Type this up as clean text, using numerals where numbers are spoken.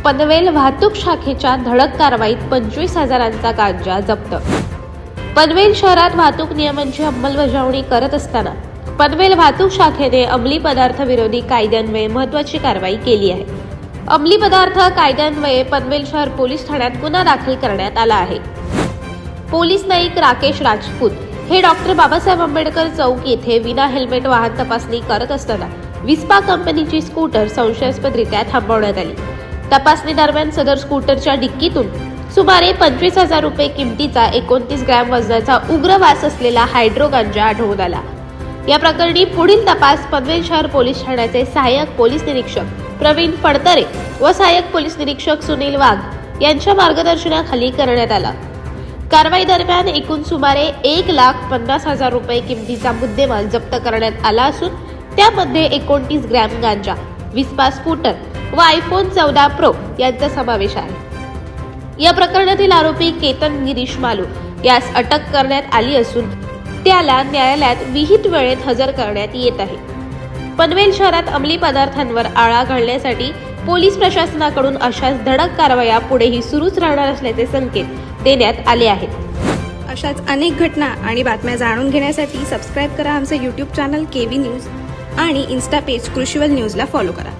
पनवेल वाहतूक शाखेच्या धडक कारवाईत 25,000चा गांजा जप्त। पनवेल शहरात वाहतूक नियमांची अंमलबजावणी करत असताना पनवेल वाहतूक शाखेने अंमली पदार्थ विरोधी कायद्यान्वये महत्त्वाची कारवाई केली आहे। अंमली पदार्थ कायद्यान्वये पनवेल शहर पोलीस ठाण्यात गुन्हा दाखल करण्यात आला आहे। पोलीस नाईक राकेश राजपूत हे डॉक्टर बाबासाहेब आंबेडकर चौक येथे विना हेल्मेट वाहन तपासणी करत असताना विस्पा कंपनीची स्कूटर संशयास्पदरित्या थांबवण्यात आली। तपासणी दरम्यान सदर स्कूटरच्या डिक्कीतून सुमारे 25,000 रुपये किमतीचा 29 ग्रॅम वजनाचा उग्र वास असलेला हायड्रो गांजा आढळून आला। या प्रकरणी पुढील तपास पनवेल शहर पोलीस ठाण्याचे सहाय्यक पोलीस निरीक्षक प्रवीण फडतरे व सहाय्यक पोलीस निरीक्षक सुनील वाघ यांच्या मार्गदर्शनाखाली करण्यात आला। कारवाई दरम्यान एकूण सुमारे 1,50,000 रुपये किमतीचा मुद्देमाल जप्त करण्यात आला असून त्यामध्ये 29 ग्रॅम गांजा, विस्पा स्कूटर व आयफोन 14 प्रो यांचा समावेश आहे। या प्रकरणातील आरोपी केतन गिरीश मालू यास अटक करण्यात आली असून त्याला न्यायालयात विहित वेळेत हजर करण्यात येत आहे। पनवेल शहरात अंमली पदार्थांवर आळा घालण्यासाठी पोलीस प्रशासनाकडून अशाच धडक कारवाया पुढेही सुरूच राहणार असल्याचे संकेत देण्यात आले आहेत। अशाच अनेक घटना आणि बातम्या जाणून घेण्यासाठी सबस्क्राईब करा आमचे YouTube चॅनल केवी न्यूज आणि इन्स्टा पेज कृषीवल न्यूजला फॉलो करा।